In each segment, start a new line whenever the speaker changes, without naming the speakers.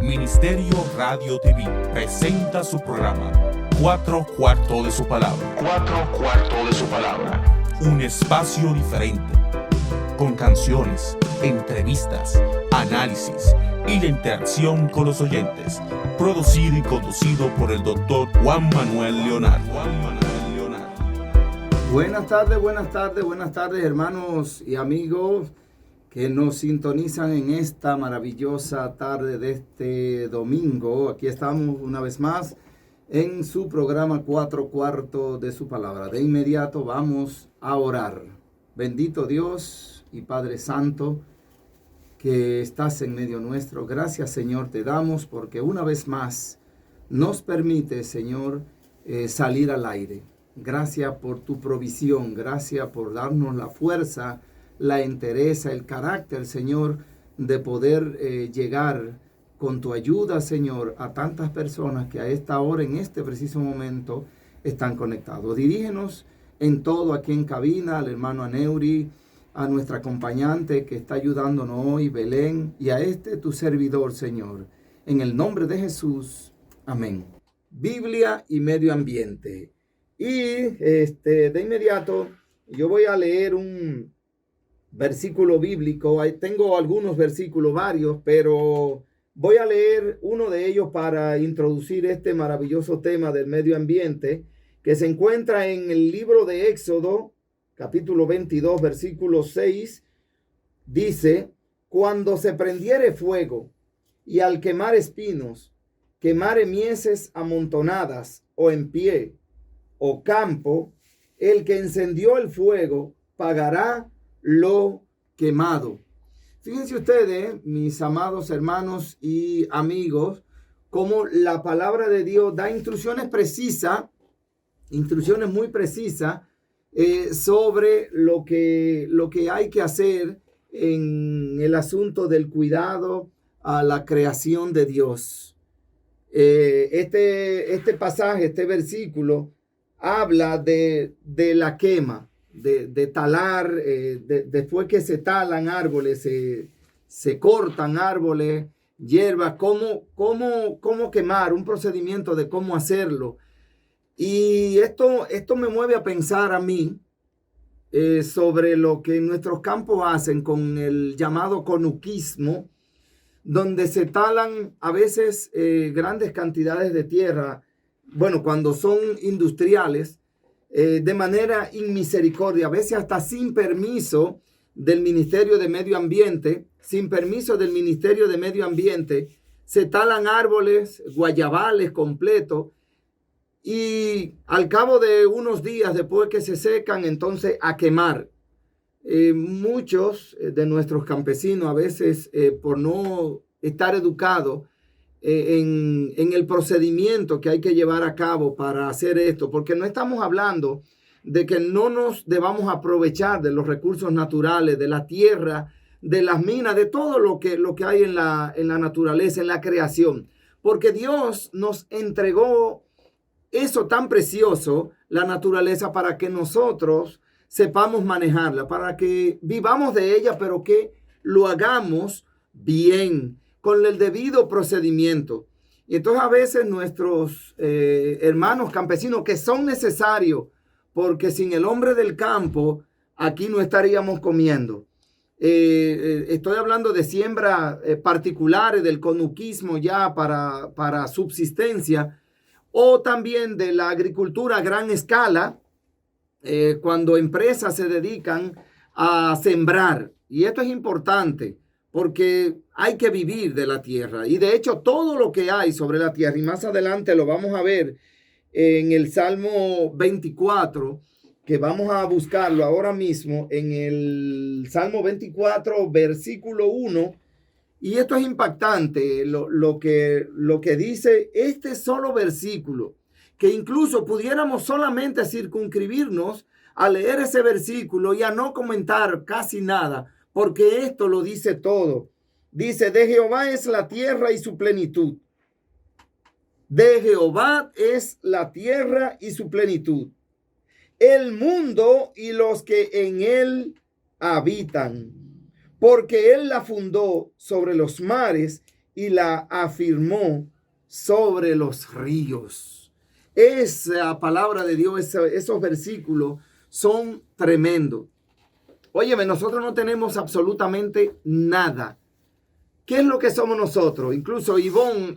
Ministerio Radio TV presenta su programa Cuatro Cuartos de su Palabra. Cuatro Cuartos de su Palabra. Un espacio diferente, con canciones, entrevistas, análisis y la interacción con los oyentes. Producido y conducido por el Dr. Juan Manuel Leonardo.
Buenas tardes, hermanos y amigos que nos sintonizan en esta maravillosa tarde de este domingo. Aquí estamos una vez más en su programa Cuatro Cuartos de su Palabra. De inmediato vamos a orar. Bendito Dios y Padre Santo, que estás en medio nuestro. Gracias, Señor, te damos porque una vez más nos permite, Señor, salir al aire. Gracias por tu provisión, gracias por darnos la fuerza, la entereza, el carácter, Señor, de poder llegar con tu ayuda, Señor, a tantas personas que a esta hora, en este preciso momento, están conectados. Dirígenos en todo aquí en cabina, al hermano Aneuri, a nuestra acompañante que está ayudándonos hoy, Belén, y a tu servidor, Señor. En el nombre de Jesús, amén. Biblia y medio ambiente. Y de inmediato yo voy a leer un versículo bíblico. Ahí tengo algunos versículos, varios, pero voy a leer uno de ellos para introducir este maravilloso tema del medio ambiente, que se encuentra en el libro de Éxodo, capítulo 22, versículo 6. Dice: cuando se prendiere fuego y al quemar espinos, quemare mieses amontonadas o en pie o campo, el que encendió el fuego pagará lo quemado. Fíjense ustedes, mis amados hermanos y amigos, cómo la palabra de Dios da instrucciones muy precisas sobre lo que hay que hacer en el asunto del cuidado a la creación de Dios. Este pasaje, este versículo, habla de la quema, de talar, después que se talan árboles, se cortan árboles, hierbas, cómo quemar, un procedimiento de cómo hacerlo. Y esto me mueve a pensar a mí sobre lo que nuestros campos hacen con el llamado conuquismo, donde se talan a veces grandes cantidades de tierra, bueno, cuando son industriales, de manera inmisericordia, a veces hasta sin permiso del Ministerio de Medio Ambiente, se talan árboles, guayabales completos, y al cabo de unos días, después que se secan, entonces a quemar. Muchos de nuestros campesinos, a veces por no estar educados en el procedimiento que hay que llevar a cabo para hacer esto, porque no estamos hablando de que no nos debamos aprovechar de los recursos naturales, de la tierra, de las minas, de todo lo que hay en la naturaleza, en la creación, porque Dios nos entregó eso tan precioso, la naturaleza, para que nosotros sepamos manejarla, para que vivamos de ella, pero que lo hagamos bien, con el debido procedimiento. Y entonces a veces nuestros hermanos campesinos, que son necesarios, porque sin el hombre del campo aquí no estaríamos comiendo. Estoy hablando de siembra particulares, del conuquismo ya para subsistencia, o también de la agricultura a gran escala, cuando empresas se dedican a sembrar. Y esto es importante, porque hay que vivir de la tierra. Y de hecho, todo lo que hay sobre la tierra, y más adelante lo vamos a ver en el Salmo 24, que vamos a buscarlo ahora mismo, en el Salmo 24, versículo 1. Y esto es impactante, lo que dice este solo versículo, que incluso pudiéramos solamente circunscribirnos a leer ese versículo y a no comentar casi nada, porque esto lo dice todo. Dice: de Jehová es la tierra y su plenitud. De Jehová es la tierra y su plenitud, el mundo y los que en él habitan. Porque él la fundó sobre los mares y la afirmó sobre los ríos. Esa palabra de Dios, esos versículos son tremendos. Óyeme, nosotros no tenemos absolutamente nada. ¿Qué es lo que somos nosotros? Incluso Ivonne,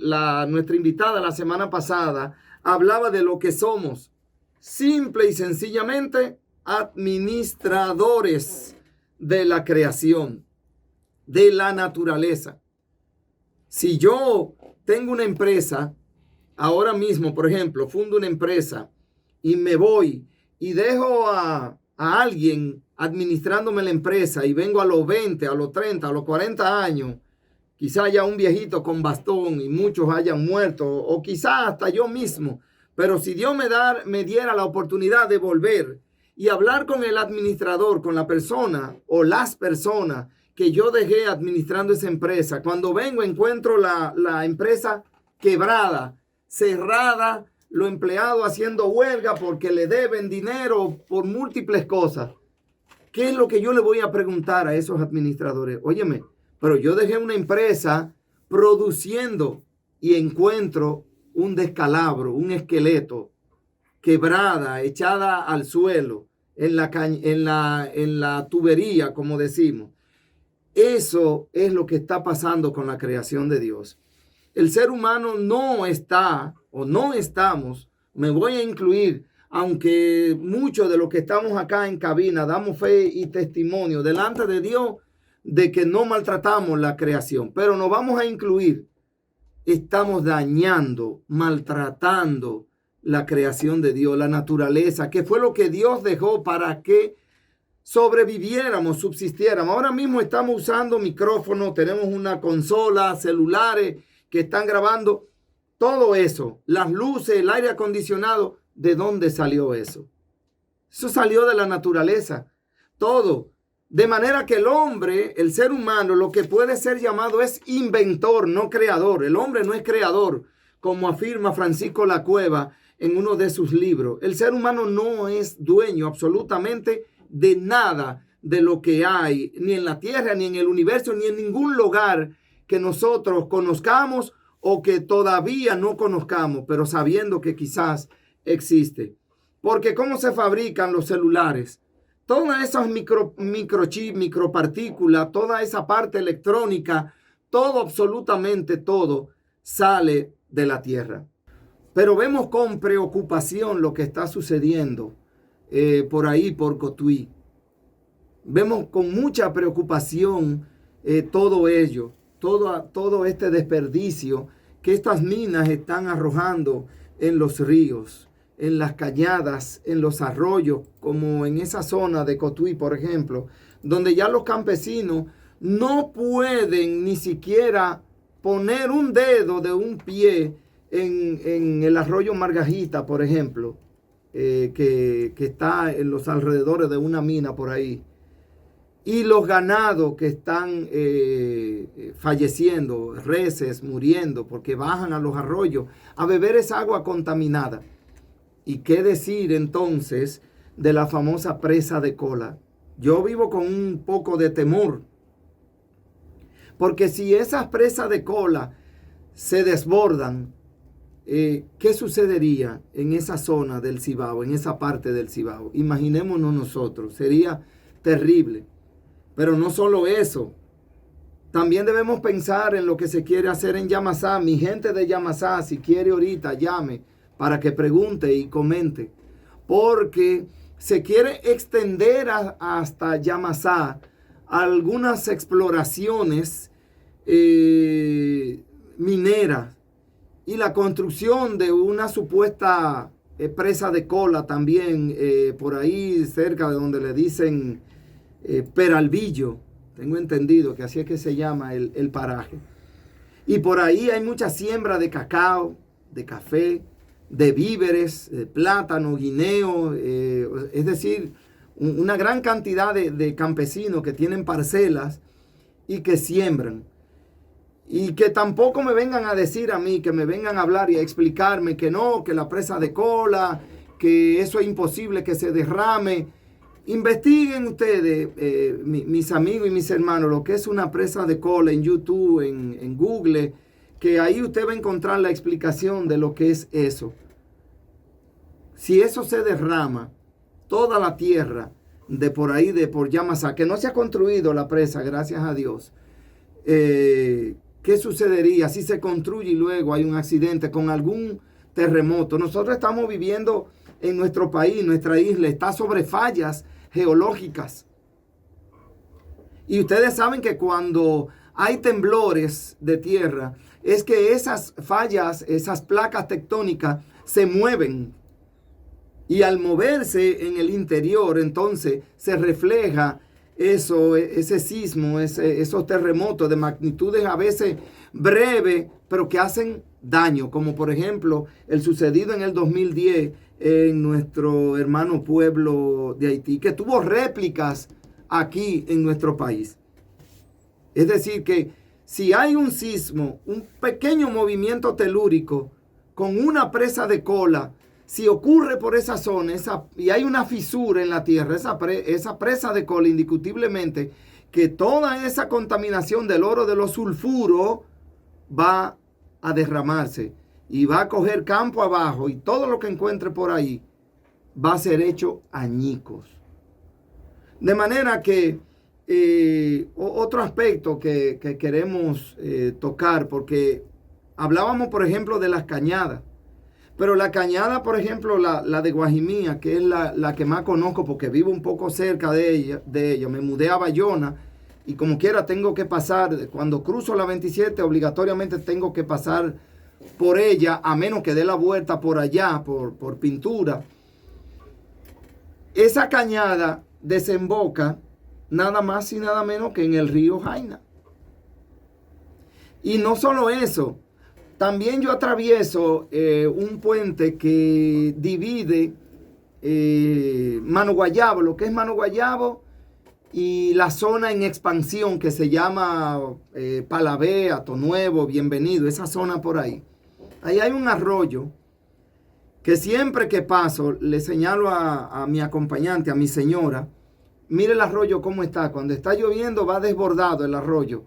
nuestra invitada la semana pasada, hablaba de lo que somos. Simple y sencillamente administradores de la creación, de la naturaleza. Si yo tengo una empresa, ahora mismo, por ejemplo, fundo una empresa y me voy y dejo a alguien administrándome la empresa y vengo a los 20, a los 30, a los 40 años, quizá haya un viejito con bastón y muchos hayan muerto, o quizá hasta yo mismo, pero si Dios me diera la oportunidad de volver y hablar con el administrador, con la persona o las personas que yo dejé administrando esa empresa, cuando vengo encuentro la empresa quebrada, cerrada, los empleados haciendo huelga porque le deben dinero por múltiples cosas. ¿Qué es lo que yo le voy a preguntar a esos administradores? Óyeme, pero yo dejé una empresa produciendo y encuentro un descalabro, un esqueleto, quebrada, echada al suelo, en la tubería, como decimos. Eso es lo que está pasando con la creación de Dios. El ser humano no está, o no estamos, me voy a incluir, aunque muchos de los que estamos acá en cabina damos fe y testimonio delante de Dios de que no maltratamos la creación, pero nos vamos a incluir. Estamos dañando, maltratando la creación de Dios, la naturaleza, que fue lo que Dios dejó para que sobreviviéramos, subsistiéramos. Ahora mismo estamos usando micrófonos, tenemos una consola, celulares que están grabando. Todo eso, las luces, el aire acondicionado, ¿de dónde salió eso? Eso salió de la naturaleza. Todo. De manera que el hombre, el ser humano, lo que puede ser llamado es inventor, no creador. El hombre no es creador, como afirma Francisco Lacueva en uno de sus libros. El ser humano no es dueño absolutamente de nada de lo que hay, ni en la tierra, ni en el universo, ni en ningún lugar que nosotros conozcamos o que todavía no conozcamos, pero sabiendo que quizás existe. Porque ¿cómo se fabrican los celulares? Todas esas microchips, micropartículas, toda esa parte electrónica, todo, absolutamente todo, sale de la Tierra. Pero vemos con preocupación lo que está sucediendo por ahí, por Cotuí. Vemos con mucha preocupación todo ello, todo este desperdicio que estas minas están arrojando en los ríos, en las cañadas, en los arroyos, como en esa zona de Cotuí, por ejemplo, donde ya los campesinos no pueden ni siquiera poner un dedo de un pie en el arroyo Margajita, por ejemplo, que está en los alrededores de una mina por ahí. Y los ganados que están falleciendo, reses muriendo porque bajan a los arroyos a beber esa agua contaminada. ¿Y qué decir entonces de la famosa presa de Cola? Yo vivo con un poco de temor, porque si esas presas de Cola se desbordan, ¿qué sucedería en esa zona del Cibao, en esa parte del Cibao? Imaginémonos nosotros, sería terrible. Pero no solo eso, también debemos pensar en lo que se quiere hacer en Yamasá. Mi gente de Yamasá, si quiere ahorita, llame para que pregunte y comente. Porque se quiere extender hasta Yamasá algunas exploraciones mineras y la construcción de una supuesta presa de Cola también por ahí cerca de donde le dicen Peralvillo. Tengo entendido que así es que se llama el paraje. Y por ahí hay mucha siembra de cacao, de café, de víveres, de plátano, guineo, es decir, una gran cantidad de campesinos que tienen parcelas y que siembran. Y que tampoco me vengan a decir a mí, que me vengan a hablar y a explicarme que no, que la presa de Cola, que eso es imposible que se derrame. Investiguen ustedes, mis amigos y mis hermanos, lo que es una presa de Cola en YouTube, en Google, que ahí usted va a encontrar la explicación de lo que es eso. Si eso se derrama, toda la tierra de por ahí, de por Yamasá, que no se ha construido la presa, gracias a Dios, ¿qué sucedería si se construye y luego hay un accidente con algún terremoto? Nosotros estamos viviendo en nuestro país, nuestra isla está sobre fallas geológicas. Y ustedes saben que cuando hay temblores de tierra, es que esas fallas, esas placas tectónicas se mueven. Y al moverse en el interior, entonces se refleja eso, ese sismo, esos terremotos de magnitudes a veces breves, pero que hacen daño, como por ejemplo el sucedido en el 2010 en nuestro hermano pueblo de Haití, que tuvo réplicas aquí en nuestro país. Es decir, que si hay un sismo, un pequeño movimiento telúrico con una presa de cola, si ocurre por esa zona y hay una fisura en la tierra, esa presa de cola, indiscutiblemente, que toda esa contaminación del oro de los sulfuros va a derramarse y va a coger campo abajo y todo lo que encuentre por ahí va a ser hecho añicos. De manera que otro aspecto que queremos tocar, porque hablábamos, por ejemplo, de las cañadas. Pero la cañada, por ejemplo, la de Guajimía, que es la que más conozco porque vivo un poco cerca de ella. Me mudé a Bayona y como quiera tengo que pasar, cuando cruzo la 27, obligatoriamente tengo que pasar por ella, a menos que dé la vuelta por allá, por Pintura. Esa cañada desemboca nada más y nada menos que en el río Jaina. Y no solo eso, también yo atravieso un puente que divide Mano Guayabo, lo que es Mano Guayabo, y la zona en expansión que se llama Palabé, Ato Nuevo, Bienvenido, esa zona por ahí. Ahí hay un arroyo que siempre que paso le señalo a mi acompañante, a mi señora, mire el arroyo cómo está. Cuando está lloviendo va desbordado el arroyo,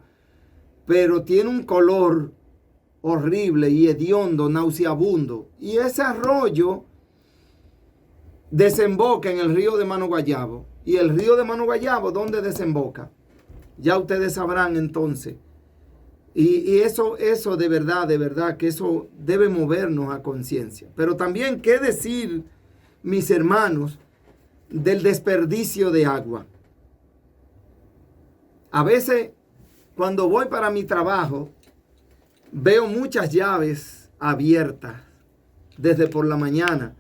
pero tiene un color horrible y hediondo, nauseabundo. Y ese arroyo desemboca en el río de Mano Guayabo. Y el río de Mano Guayabo, ¿dónde desemboca? Ya ustedes sabrán entonces. Y eso de verdad, que eso debe movernos a conciencia. Pero también, ¿qué decir, mis hermanos, del desperdicio de agua? A veces, cuando voy para mi trabajo, veo muchas llaves abiertas desde por la mañana.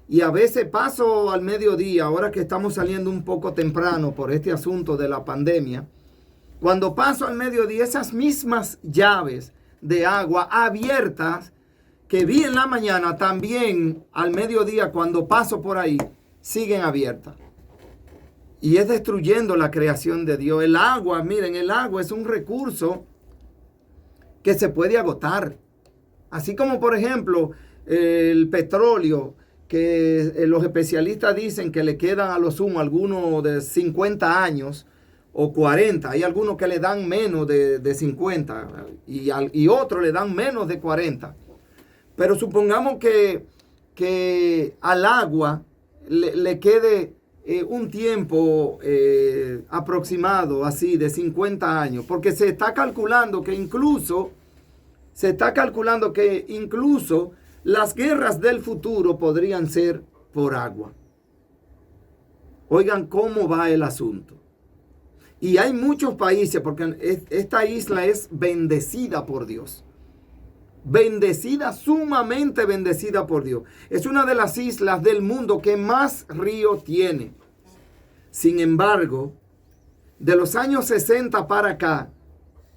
Y a veces paso al mediodía, ahora que estamos saliendo un poco temprano por este asunto de la pandemia. Cuando paso al mediodía, esas mismas llaves de agua abiertas que vi en la mañana, también al mediodía cuando paso por ahí, siguen abiertas. Y es destruyendo la creación de Dios. El agua, miren, el agua es un recurso que se puede agotar. Así como, por ejemplo, el petróleo, que los especialistas dicen que le quedan a lo sumo algunos de 50 años o 40. Hay algunos que le dan menos de 50 y otros le dan menos de 40. Pero supongamos que al agua le quede un tiempo aproximado así de 50 años, porque se está calculando que incluso las guerras del futuro podrían ser por agua. Oigan cómo va el asunto. Y hay muchos países, porque esta isla es bendecida por Dios. Bendecida, sumamente bendecida por Dios. Es una de las islas del mundo que más río tiene. Sin embargo, de los años 60 para acá,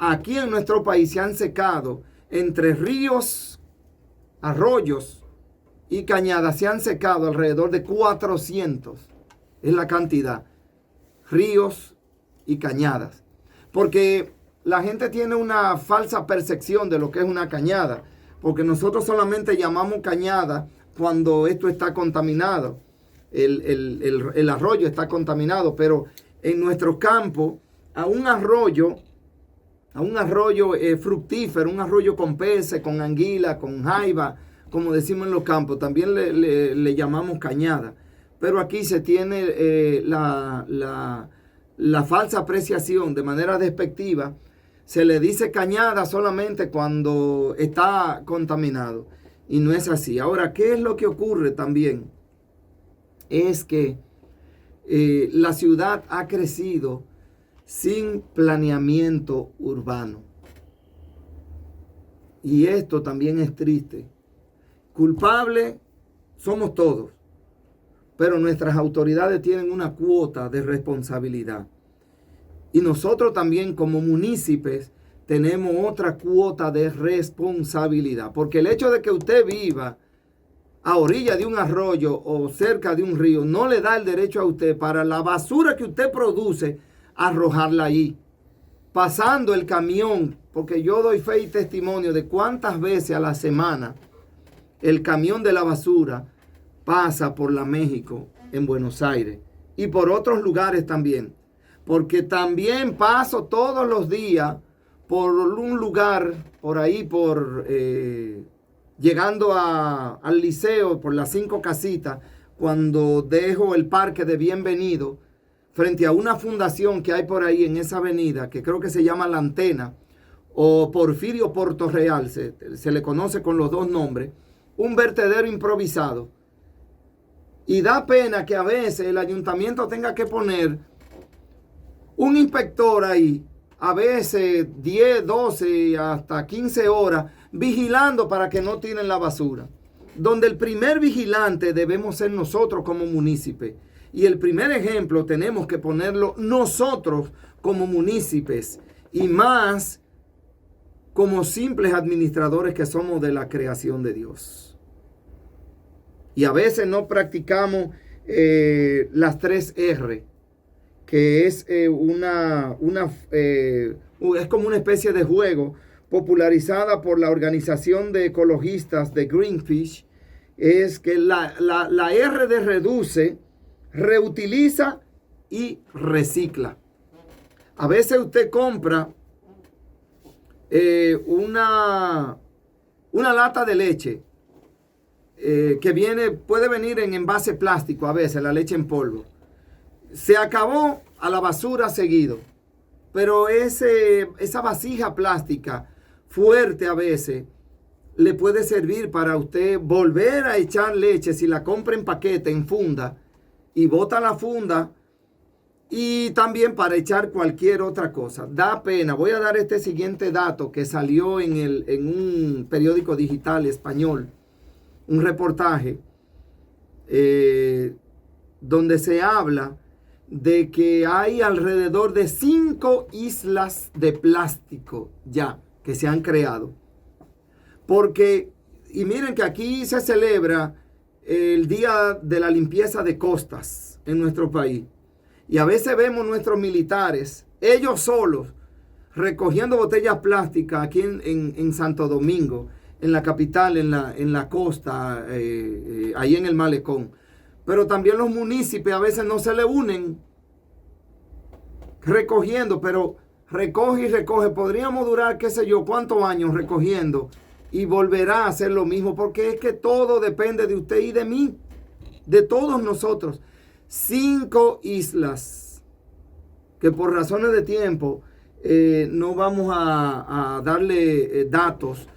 aquí en nuestro país se han secado entre ríos, arroyos y cañadas, se han secado alrededor de 400. Es la cantidad. Ríos y cañadas. Porque la gente tiene una falsa percepción de lo que es una cañada. Porque nosotros solamente llamamos cañada cuando esto está contaminado. El arroyo está contaminado. Pero en nuestro campo, a un arroyo a un arroyo fructífero, un arroyo con peces, con anguila, con jaiba, como decimos en los campos. También le llamamos cañada. Pero aquí se tiene la falsa apreciación de manera despectiva. Se le dice cañada solamente cuando está contaminado. Y no es así. Ahora, ¿qué es lo que ocurre también? Es que la ciudad ha crecido sin planeamiento urbano. Y esto también es triste. Culpable somos todos, pero nuestras autoridades tienen una cuota de responsabilidad. Y nosotros también como municipios tenemos otra cuota de responsabilidad. Porque el hecho de que usted viva a orilla de un arroyo o cerca de un río no le da el derecho a usted para la basura que usted produce arrojarla ahí. Pasando el camión, porque yo doy fe y testimonio de cuántas veces a la semana el camión de la basura pasa por la México en Buenos Aires y por otros lugares también. Porque también paso todos los días por un lugar por ahí, llegando al liceo, por las 5 Casitas, cuando dejo el parque de Bienvenido, frente a una fundación que hay por ahí en esa avenida, que creo que se llama La Antena, o Porfirio Portorreal, se le conoce con los dos nombres, un vertedero improvisado. Y da pena que a veces el ayuntamiento tenga que poner un inspector ahí, a veces 10, 12, hasta 15 horas, vigilando para que no tiren la basura. Donde el primer vigilante debemos ser nosotros como municipios. Y el primer ejemplo tenemos que ponerlo nosotros como municipios. Y más como simples administradores que somos de la creación de Dios. Y a veces no practicamos las 3 R, que es es como una especie de juego popularizada por la organización de ecologistas de Greenpeace. Es que la R de reduce, reutiliza y recicla. A veces usted compra una lata de leche que puede venir en envase plástico, a veces la leche en polvo. Se acabó, a la basura seguido. Pero esa vasija plástica fuerte a veces le puede servir para usted volver a echar leche si la compra en paquete, en funda, y bota la funda, y también para echar cualquier otra cosa. Da pena. Voy a dar este siguiente dato que salió en un periódico digital español, un reportaje donde se habla de que hay alrededor de 5 islas de plástico ya que se han creado. Y miren que aquí se celebra el Día de la Limpieza de Costas en nuestro país. Y a veces vemos nuestros militares, ellos solos, recogiendo botellas plásticas aquí en Santo Domingo, en la capital, en la costa, ahí en el malecón. Pero también los municipios a veces no se le unen recogiendo, pero recoge y recoge. Podríamos durar, qué sé yo, cuántos años recogiendo y volverá a hacer lo mismo, porque es que todo depende de usted y de mí, de todos nosotros. 5 islas que por razones de tiempo no vamos a darle datos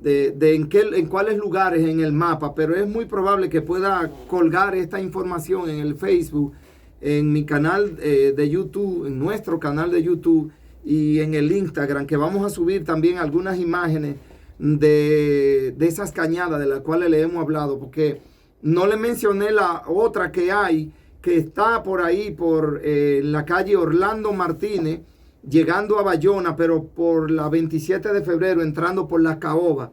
en cuáles lugares en el mapa, pero es muy probable que pueda colgar esta información en el Facebook, en mi canal de YouTube, en nuestro canal de YouTube y en el Instagram, que vamos a subir también algunas imágenes de esas cañadas de las cuales le hemos hablado, porque no le mencioné la otra que hay, que está por ahí, por la calle Orlando Martínez, llegando a Bayona, pero por la 27 de febrero, entrando por la Caoba.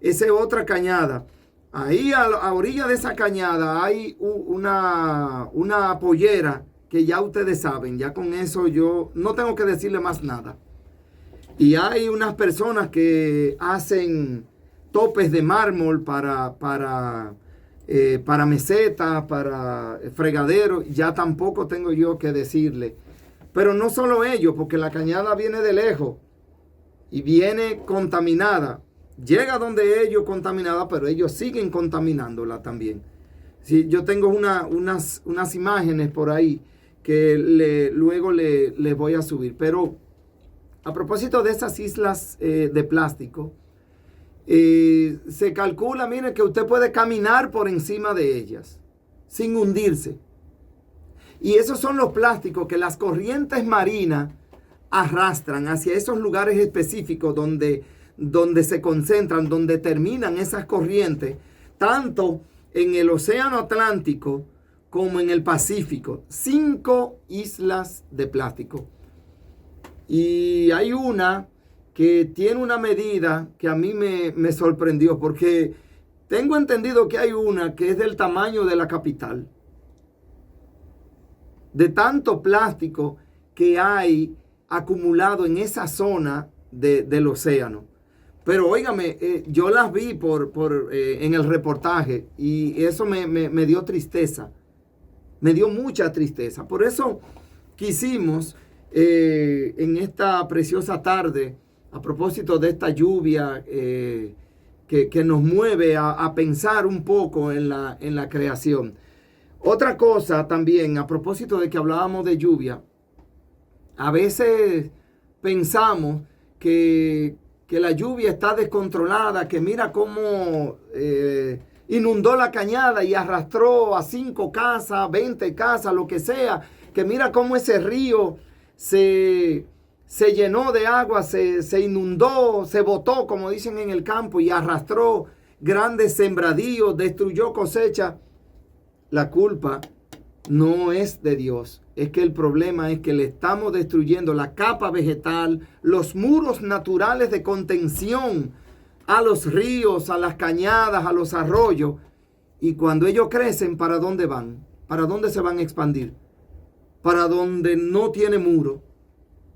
Esa es otra cañada. Ahí a orilla de esa cañada hay una pollera que ya ustedes saben. Ya con eso yo no tengo que decirle más nada. Y hay unas personas que hacen topes de mármol para mesetas, para fregaderos. Ya tampoco tengo yo que decirle. Pero no solo ellos, porque la cañada viene de lejos. y viene contaminada. Llega donde ellos contaminada, pero ellos siguen contaminándola también. Sí, yo tengo unas imágenes por ahí que luego les voy a subir. Pero a propósito de esas islas de plástico, se calcula, miren, que usted puede caminar por encima de ellas sin hundirse. Y esos son los plásticos que las corrientes marinas arrastran hacia esos lugares específicos donde se concentran, donde terminan esas corrientes, tanto en el Océano Atlántico como en el Pacífico. 5 islas de plástico. Y hay una que tiene una medida que a mí me sorprendió, porque tengo entendido que hay una que es del tamaño de la capital. De tanto plástico que hay acumulado en esa zona del océano. Pero óigame, yo las vi en el reportaje y eso me dio tristeza. Me dio mucha tristeza. Por eso quisimos en esta preciosa tarde, a propósito de esta lluvia que nos mueve a pensar un poco en la creación. Otra cosa también, a propósito de que hablábamos de lluvia, a veces pensamos que la lluvia está descontrolada, que mira cómo inundó la cañada y arrastró a 5 casas, 20 casas, lo que sea, que mira cómo ese río se llenó de agua, se inundó, se botó, como dicen en el campo, y arrastró grandes sembradíos, destruyó cosecha. La culpa no es de Dios. Es que el problema es que le estamos destruyendo la capa vegetal, los muros naturales de contención a los ríos, a las cañadas, a los arroyos. Y cuando ellos crecen, ¿para dónde van? ¿Para dónde se van a expandir? Para donde no tiene muro.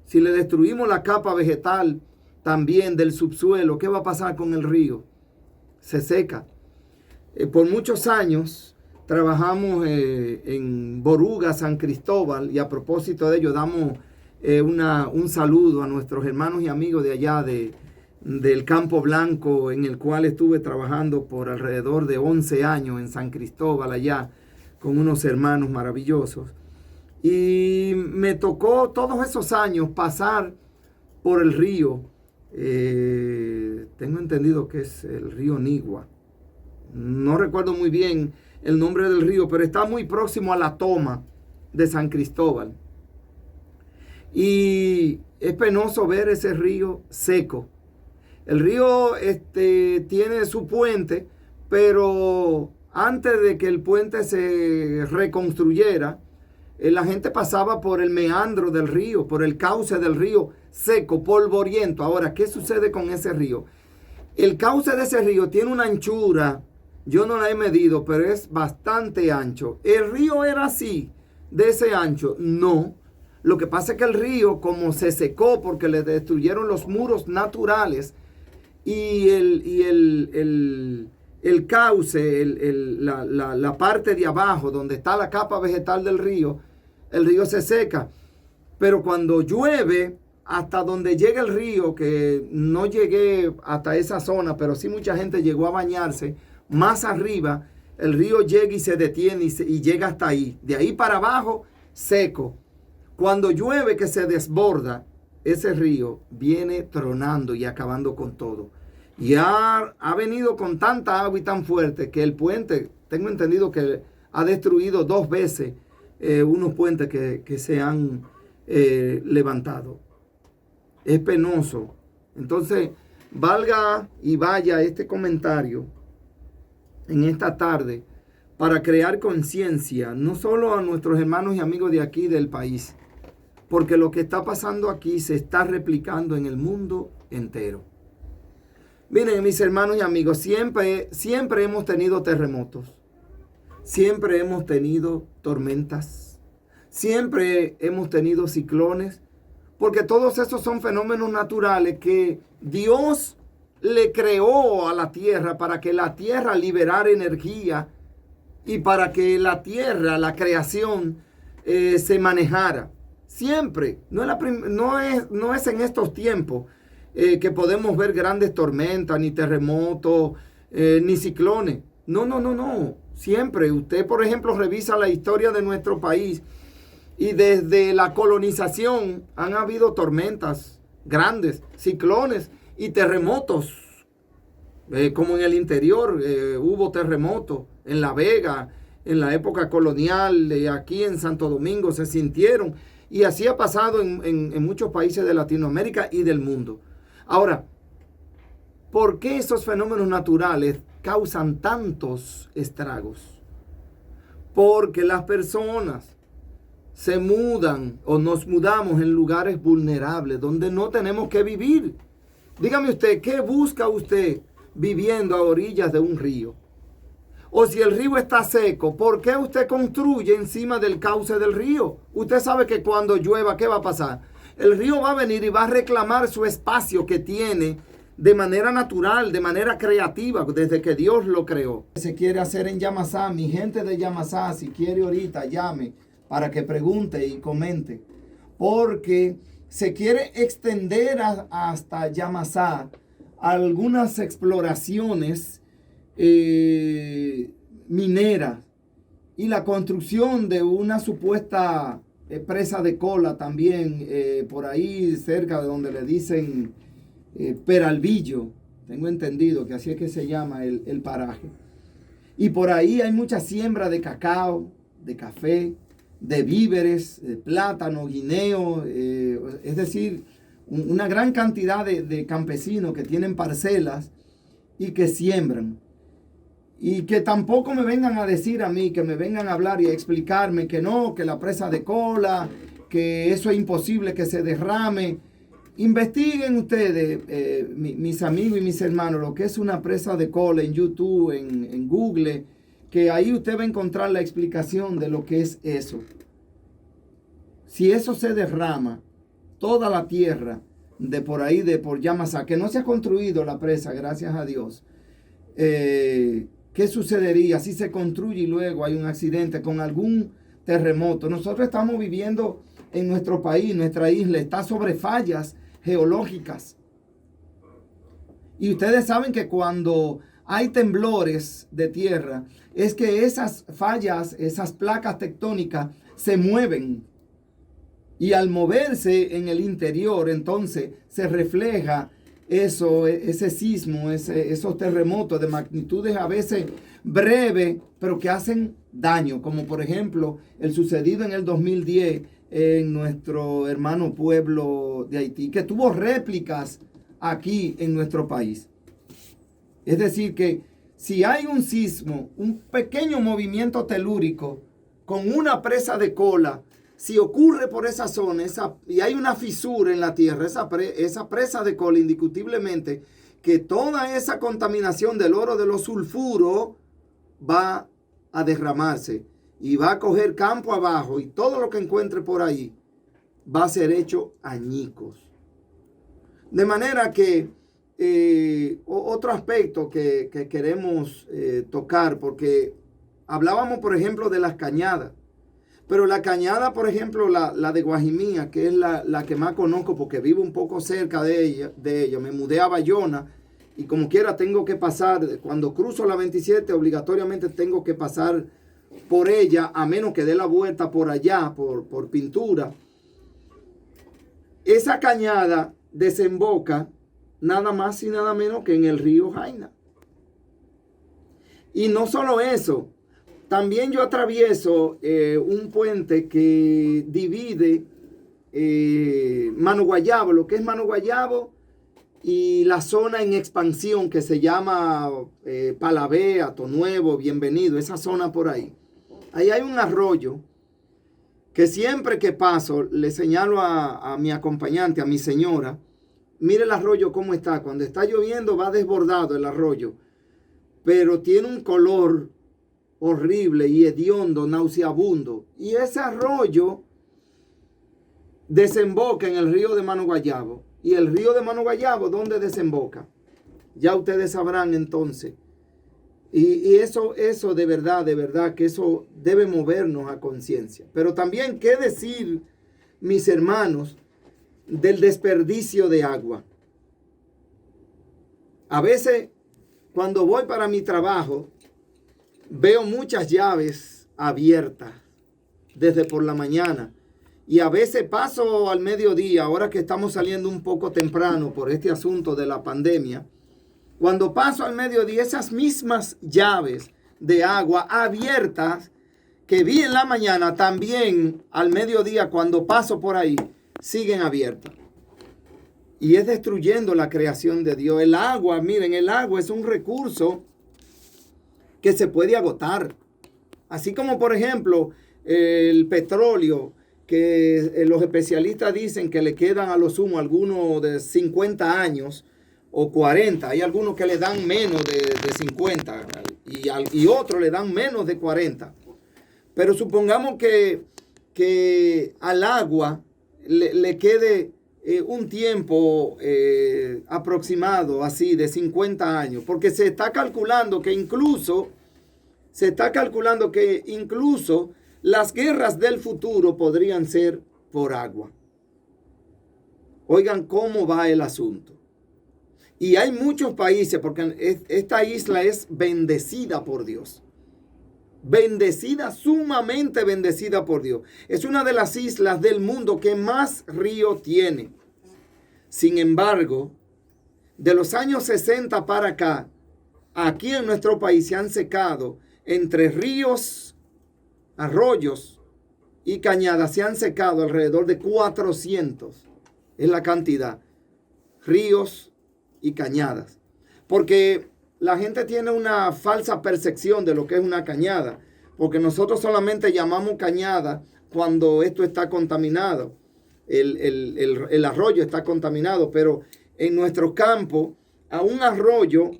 Si le destruimos la capa vegetal también del subsuelo, ¿qué va a pasar con el río? Se seca. Por muchos años trabajamos en Boruga, San Cristóbal, y a propósito de ello damos un saludo a nuestros hermanos y amigos de allá del Campo Blanco, en el cual estuve trabajando por alrededor de 11 años en San Cristóbal, allá con unos hermanos maravillosos. Y me tocó todos esos años pasar por el río, tengo entendido que es el río Nigua, no recuerdo muy bien el nombre del río, pero está muy próximo a la toma de San Cristóbal. Y es penoso ver ese río seco. El río tiene su puente, pero antes de que el puente se reconstruyera, la gente pasaba por el meandro del río, por el cauce del río seco, polvoriento. Ahora, ¿qué sucede con ese río? El cauce de ese río tiene una anchura, yo no la he medido, pero es bastante ancho. ¿El río era así, de ese ancho? No. Lo que pasa es que el río, como se secó porque le destruyeron los muros naturales y el cauce, la parte de abajo donde está la capa vegetal del río, el río se seca. Pero cuando llueve, hasta donde llega el río, que no llegué hasta esa zona, pero sí mucha gente llegó a bañarse, más arriba, el río llega y se detiene y llega hasta ahí. De ahí para abajo, seco. Cuando llueve, que se desborda, ese río viene tronando y acabando con todo. Y ha venido con tanta agua y tan fuerte que el puente, tengo entendido que ha destruido 2 veces unos puentes que se han levantado. Es penoso. Entonces, valga y vaya este comentario en esta tarde para crear conciencia, no solo a nuestros hermanos y amigos de aquí del país, porque lo que está pasando aquí se está replicando en el mundo entero. Miren, mis hermanos y amigos, siempre hemos tenido terremotos, siempre hemos tenido tormentas, siempre hemos tenido ciclones, porque todos esos son fenómenos naturales que Dios le creó a la tierra para que la tierra liberara energía y para que la tierra, la creación, se manejara. Siempre, no es en estos tiempos. que podemos ver grandes tormentas, ni terremotos, ni ciclones. No, no, no, no. Siempre. Usted, por ejemplo, revisa la historia de nuestro país y desde la colonización han habido tormentas grandes, ciclones y terremotos. Como en el interior hubo terremotos en La Vega, en la época colonial, aquí en Santo Domingo se sintieron. Y así ha pasado en muchos países de Latinoamérica y del mundo. Ahora, ¿por qué esos fenómenos naturales causan tantos estragos? Porque las personas se mudan o nos mudamos en lugares vulnerables donde no tenemos que vivir. Dígame usted, ¿qué busca usted viviendo a orillas de un río? O si el río está seco, ¿por qué usted construye encima del cauce del río? Usted sabe que cuando llueva, ¿qué va a pasar? El río va a venir y va a reclamar su espacio que tiene de manera natural, de manera creativa, desde que Dios lo creó. Se quiere hacer en Yamasá, mi gente de Yamasá, si quiere ahorita, llame para que pregunte y comente. Porque se quiere extender hasta Yamasá algunas exploraciones minera y la construcción de una supuesta presa de cola también por ahí cerca de donde le dicen Peralvillo, tengo entendido que así es que se llama el paraje. Y por ahí hay mucha siembra de cacao, de café, de víveres, de plátano, guineo, es decir, una gran cantidad de campesinos que tienen parcelas y que siembran. Y que tampoco me vengan a decir a mí, que me vengan a hablar y a explicarme que no, que la presa de cola, que eso es imposible que se derrame. Investiguen ustedes, mis amigos y mis hermanos, lo que es una presa de cola en YouTube, en Google, que ahí usted va a encontrar la explicación de lo que es eso. Si eso se derrama, toda la tierra de por ahí, de por Yamasá, que no se ha construido la presa, gracias a Dios, ¿qué sucedería si se construye y luego hay un accidente con algún terremoto? Nosotros estamos viviendo en nuestro país, nuestra isla está sobre fallas geológicas. Y ustedes saben que cuando hay temblores de tierra, es que esas fallas, esas placas tectónicas se mueven. Y al moverse en el interior, entonces se refleja eso, ese sismo, esos terremotos de magnitudes a veces breves, pero que hacen daño, como por ejemplo el sucedido en el 2010 en nuestro hermano pueblo de Haití, que tuvo réplicas aquí en nuestro país. Es decir, que si hay un sismo, un pequeño movimiento telúrico con una presa de cola, si ocurre por esa zona y hay una fisura en la tierra, esa presa de cola, indiscutiblemente, que toda esa contaminación del oro de los sulfuros va a derramarse y va a coger campo abajo y todo lo que encuentre por ahí va a ser hecho añicos. De manera que otro aspecto que queremos tocar, porque hablábamos, por ejemplo, de las cañadas. Pero la cañada, por ejemplo, la de Guajimía, que es la que más conozco porque vivo un poco cerca de ella. Me mudé a Bayona y como quiera tengo que pasar, cuando cruzo la 27, obligatoriamente tengo que pasar por ella, a menos que dé la vuelta por allá, por Pintura. Esa cañada desemboca nada más y nada menos que en el río Jaina. Y no solo eso, también yo atravieso un puente que divide Mano Guayabo, lo que es Mano Guayabo, y la zona en expansión que se llama Palabé, Ato Nuevo, Bienvenido, esa zona por ahí. Ahí hay un arroyo que siempre que paso le señalo a mi acompañante, a mi señora, mire el arroyo cómo está. Cuando está lloviendo va desbordado el arroyo, pero tiene un color horrible y hediondo, nauseabundo. Y ese arroyo desemboca en el río de Mano Guayabo. Y el río de Mano Guayabo, ¿dónde desemboca? Ya ustedes sabrán entonces. Y eso de verdad, que eso debe movernos a conciencia. Pero también, ¿qué decir, mis hermanos, del desperdicio de agua? A veces, cuando voy para mi trabajo, veo muchas llaves abiertas desde por la mañana. Y a veces paso al mediodía, ahora que estamos saliendo un poco temprano por este asunto de la pandemia. Cuando paso al mediodía, esas mismas llaves de agua abiertas que vi en la mañana, también al mediodía cuando paso por ahí, siguen abiertas. Y es destruyendo la creación de Dios. El agua, miren, el agua es un recurso que se puede agotar. Así como, por ejemplo, el petróleo, que los especialistas dicen que le quedan a lo sumo algunos de 50 años o 40. Hay algunos que le dan menos de 50 y otros le dan menos de 40. Pero supongamos que al agua le quede un tiempo aproximado así de 50 años, porque se está calculando que incluso las guerras del futuro podrían ser por agua. Oigan cómo va el asunto. Y hay muchos países, porque esta isla es bendecida por Dios. Bendecida, sumamente bendecida por Dios. Es una de las islas del mundo que más río tiene. Sin embargo, de los años 60 para acá, aquí en nuestro país se han secado entre ríos, arroyos y cañadas, se han secado alrededor de 400. Es la cantidad. Ríos y cañadas. Porque la gente tiene una falsa percepción de lo que es una cañada, porque nosotros solamente llamamos cañada cuando esto está contaminado, el arroyo está contaminado, pero en nuestro campo a un arroyo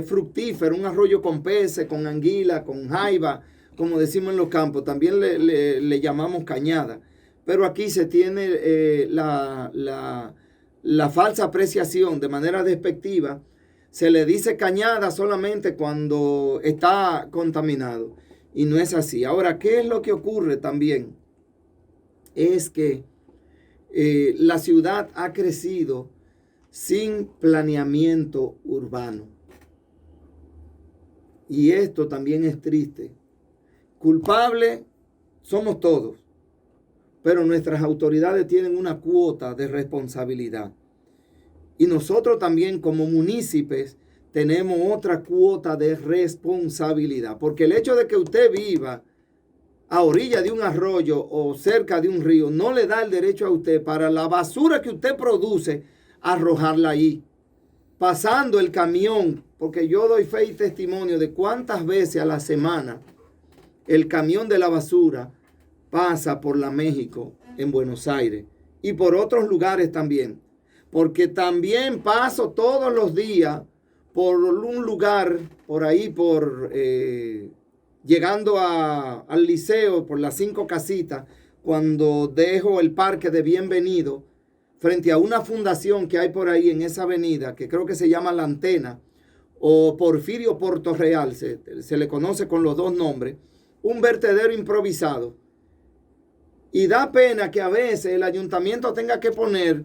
fructífero, un arroyo con peces, con anguila, con jaiba, como decimos en los campos, también le llamamos cañada. Pero aquí se tiene la falsa apreciación de manera despectiva. Se le dice cañada solamente cuando está contaminado. Y no es así. Ahora, ¿qué es lo que ocurre también? Es que la ciudad ha crecido sin planeamiento urbano. Y esto también es triste. Culpables somos todos. Pero nuestras autoridades tienen una cuota de responsabilidad. Y nosotros también como municipios tenemos otra cuota de responsabilidad. Porque el hecho de que usted viva a orilla de un arroyo o cerca de un río no le da el derecho a usted para la basura que usted produce arrojarla ahí. Pasando el camión, porque yo doy fe y testimonio de cuántas veces a la semana el camión de la basura pasa por la México en Buenos Aires y por otros lugares también. Porque también paso todos los días por un lugar, por ahí, llegando al liceo, por las 5 casitas, cuando dejo el parque de Bienvenido, frente a una fundación que hay por ahí en esa avenida, que creo que se llama La Antena, o Porfirio Portorreal, se le conoce con los dos nombres, un vertedero improvisado. Y da pena que a veces el ayuntamiento tenga que poner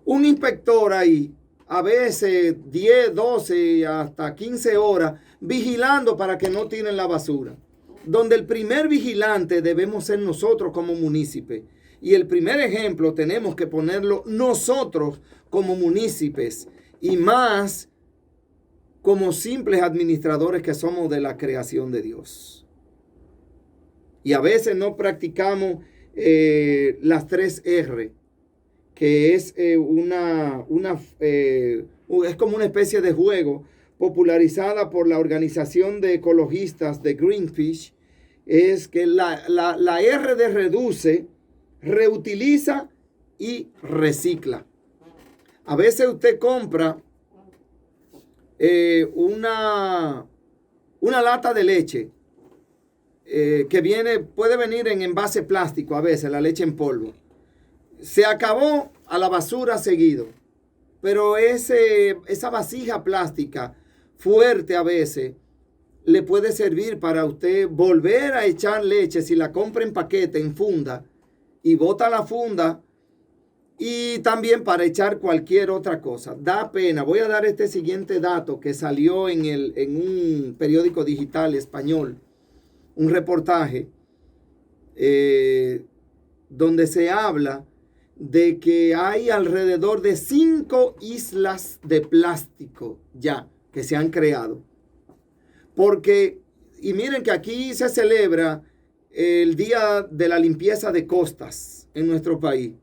un inspector ahí, a veces 10, 12, hasta 15 horas, vigilando para que no tiren la basura. Donde el primer vigilante debemos ser nosotros como municipios. Y el primer ejemplo tenemos que ponerlo nosotros como municipios. Y más como simples administradores que somos de la creación de Dios. Y a veces no practicamos las 3 R, que es es como una especie de juego popularizada por la organización de ecologistas de Greenpeace. Es que la R de reduce, reutiliza y recicla. A veces usted compra una lata de leche que puede venir en envase plástico, a veces la leche en polvo. Se acabó, a la basura seguido. Pero esa vasija plástica fuerte a veces le puede servir para usted volver a echar leche si la compra en paquete, en funda, y bota la funda y también para echar cualquier otra cosa. Da pena. Voy a dar este siguiente dato que salió en un periódico digital español, un reportaje donde se habla de que hay alrededor de 5 islas de plástico ya que se han creado. Porque, y miren que aquí se celebra el Día de la Limpieza de Costas en nuestro país.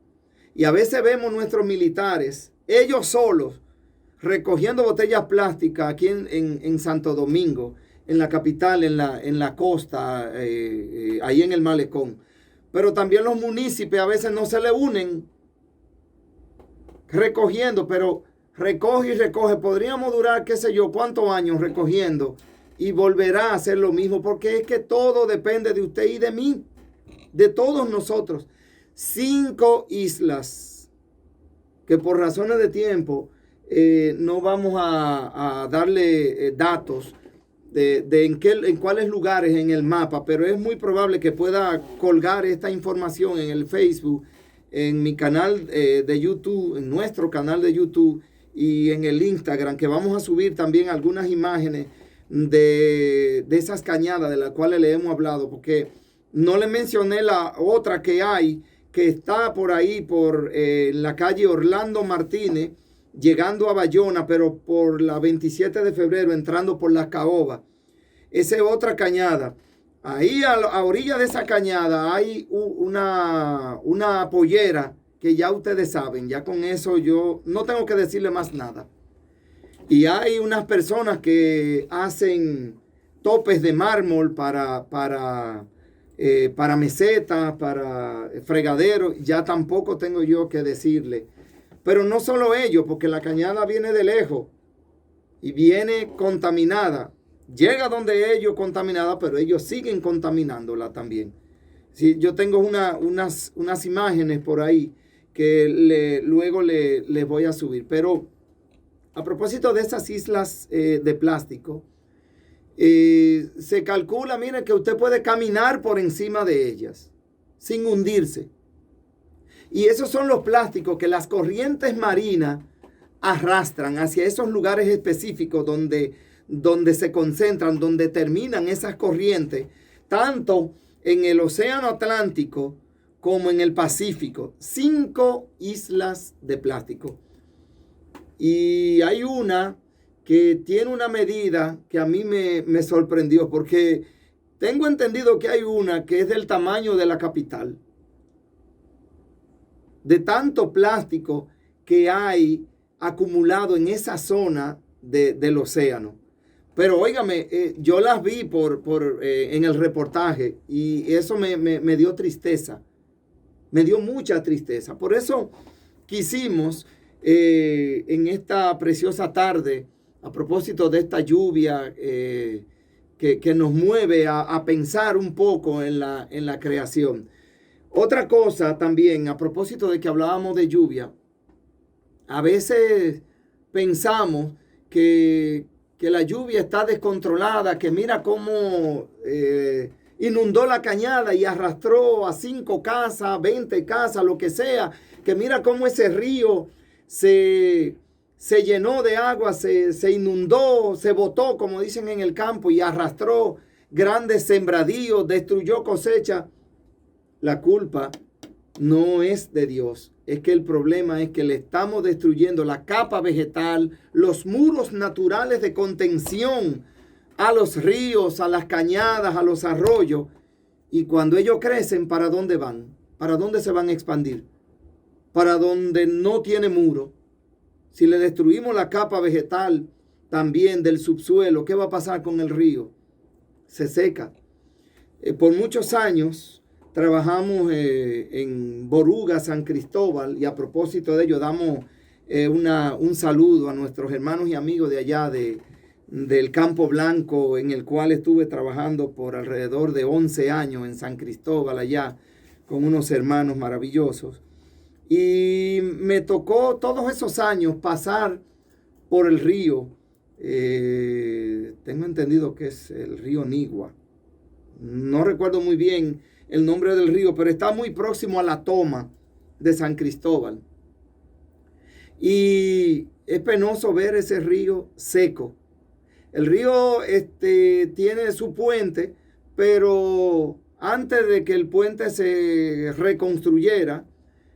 Y a veces vemos nuestros militares, ellos solos, recogiendo botellas plásticas aquí en Santo Domingo, en la capital, en la costa, ahí en el malecón. Pero también los municipios a veces no se le unen recogiendo, pero recoge y recoge. Podríamos durar, qué sé yo, cuántos años recogiendo y volverá a hacer lo mismo, porque es que todo depende de usted y de mí, de todos nosotros. 5 islas que por razones de tiempo no vamos a darle datos de en cuáles lugares en el mapa, pero es muy probable que pueda colgar esta información en el Facebook, en mi canal de YouTube, en nuestro canal de YouTube y en el Instagram, que vamos a subir también algunas imágenes de esas cañadas de las cuales le hemos hablado, porque no le mencioné la otra que hay, que está por ahí, por la calle Orlando Martínez, llegando a Bayona, pero por la 27 de febrero, entrando por las Caobas. Esa es otra cañada. Ahí a orilla de esa cañada hay una pollera que ya ustedes saben, ya con eso yo no tengo que decirle más nada. Y hay unas personas que hacen topes de mármol para mesetas, para fregaderos, ya tampoco tengo yo que decirle. Pero no solo ello, porque la cañada viene de lejos y viene contaminada. Llega donde ellos contaminada, pero ellos siguen contaminándola también. Sí, yo tengo unas imágenes por ahí que luego les voy a subir. Pero a propósito de esas islas de plástico, se calcula, miren, que usted puede caminar por encima de ellas sin hundirse. Y esos son los plásticos que las corrientes marinas arrastran hacia esos lugares específicos donde se concentran, donde terminan esas corrientes, tanto en el Océano Atlántico como en el Pacífico. 5 islas de plástico. Y hay una que tiene una medida que a mí me sorprendió, porque tengo entendido que hay una que es del tamaño de la capital, de tanto plástico que hay acumulado en esa zona del océano. Pero óigame, yo las vi en el reportaje y eso me dio tristeza, me dio mucha tristeza. Por eso quisimos en esta preciosa tarde, a propósito de esta lluvia que nos mueve a pensar un poco en la creación. Otra cosa también, a propósito de que hablábamos de lluvia, a veces pensamos que la lluvia está descontrolada, que mira cómo inundó la cañada y arrastró a 5 casas, 20 casas, lo que sea, que mira cómo ese río se llenó de agua, se inundó, se botó, como dicen en el campo, y arrastró grandes sembradíos, destruyó cosecha. La culpa no es de Dios. Es que el problema es que le estamos destruyendo la capa vegetal, los muros naturales de contención a los ríos, a las cañadas, a los arroyos. Y cuando ellos crecen, ¿para dónde van? ¿Para dónde se van a expandir? Para donde no tiene muro. Si le destruimos la capa vegetal también del subsuelo, ¿qué va a pasar con el río? Se seca. Por muchos años trabajamos en Boruga, San Cristóbal, y a propósito de ello damos un saludo a nuestros hermanos y amigos de allá del Campo Blanco, en el cual estuve trabajando por alrededor de 11 años en San Cristóbal, allá con unos hermanos maravillosos. Y me tocó todos esos años pasar por el río, tengo entendido que es el río Nigua. No recuerdo muy bien el nombre del río, pero está muy próximo a la toma de San Cristóbal. Y es penoso ver ese río seco. El río tiene su puente, pero antes de que el puente se reconstruyera,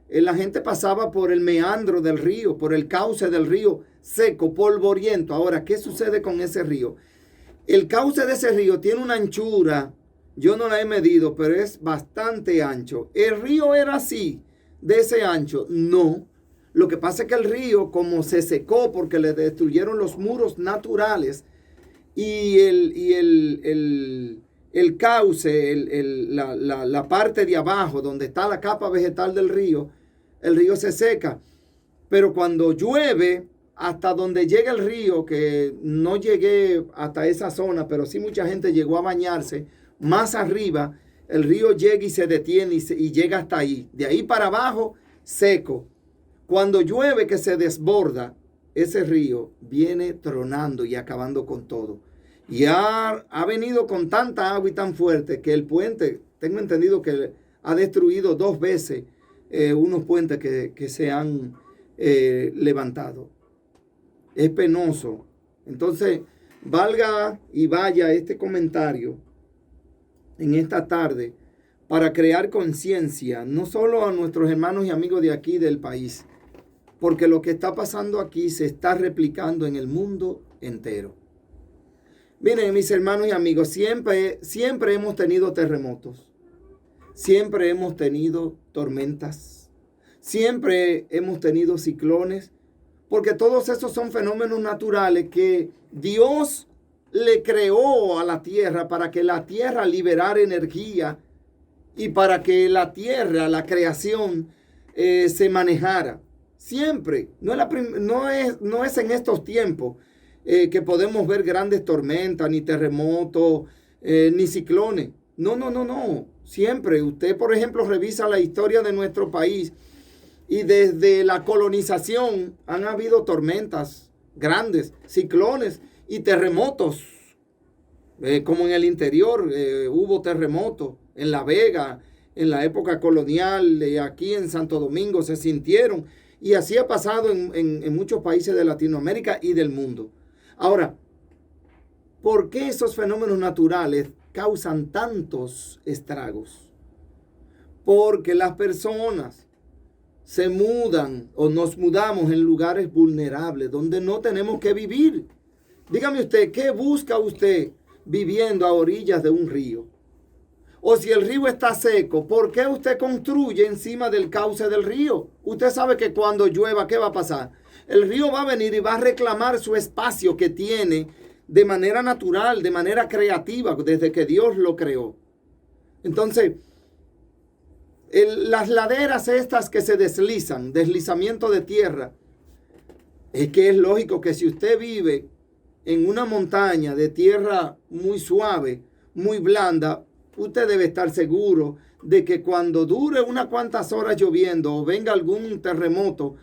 la gente pasaba por el meandro del río, por el cauce del río seco, polvoriento. Ahora, ¿qué sucede con ese río? El cauce de ese río tiene una anchura, yo no la he medido, pero es bastante ancho. ¿El río era así, de ese ancho? No. Lo que pasa es que el río, como se secó porque le destruyeron los muros naturales y el cauce, la parte de abajo donde está la capa vegetal del río, el río se seca. Pero cuando llueve, hasta donde llega el río, que no llegué hasta esa zona, pero sí mucha gente llegó a bañarse, más arriba, el río llega y se detiene y llega hasta ahí. De ahí para abajo, seco. Cuando llueve que se desborda, ese río viene tronando y acabando con todo. Y ha venido con tanta agua y tan fuerte que el puente, tengo entendido que ha destruido 2 veces unos puentes que se han levantado. Es penoso. Entonces, valga y vaya este comentario en esta tarde para crear conciencia, no solo a nuestros hermanos y amigos de aquí del país, porque lo que está pasando aquí se está replicando en el mundo entero. Miren, mis hermanos y amigos, siempre hemos tenido terremotos, siempre hemos tenido tormentas, siempre hemos tenido ciclones, porque todos esos son fenómenos naturales que Dios le creó a la tierra para que la tierra liberara energía y para que la tierra, la creación, se manejara. Siempre, no es en estos tiempos que podemos ver grandes tormentas, ni terremotos, ni ciclones. No. Siempre. Usted, por ejemplo, revisa la historia de nuestro país y desde la colonización han habido tormentas grandes, ciclones y terremotos. Como en el interior hubo terremotos, en La Vega, en la época colonial, aquí en Santo Domingo se sintieron. Y así ha pasado en muchos países de Latinoamérica y del mundo. Ahora, ¿por qué esos fenómenos naturales causan tantos estragos? Porque las personas se mudan o nos mudamos en lugares vulnerables donde no tenemos que vivir. Dígame usted, ¿qué busca usted viviendo a orillas de un río? O si el río está seco, ¿por qué usted construye encima del cauce del río? Usted sabe que cuando llueva, ¿qué va a pasar? El río va a venir y va a reclamar su espacio que tiene de manera natural, de manera creativa, desde que Dios lo creó. Entonces, las laderas estas que se deslizan, deslizamiento de tierra, es que es lógico que si usted vive en una montaña de tierra muy suave, muy blanda, usted debe estar seguro de que cuando dure unas cuantas horas lloviendo o venga algún terremoto,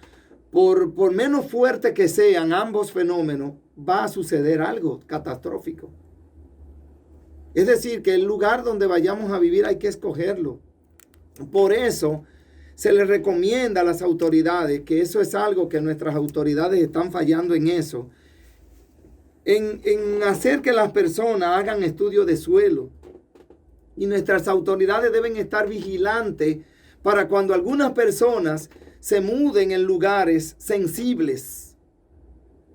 por menos fuerte que sean ambos fenómenos, va a suceder algo catastrófico. Es decir, que el lugar donde vayamos a vivir hay que escogerlo. Por eso se les recomienda a las autoridades, que eso es algo que nuestras autoridades están fallando en eso, en hacer que las personas hagan estudio de suelo. Y nuestras autoridades deben estar vigilantes para cuando algunas personas se muden en lugares sensibles,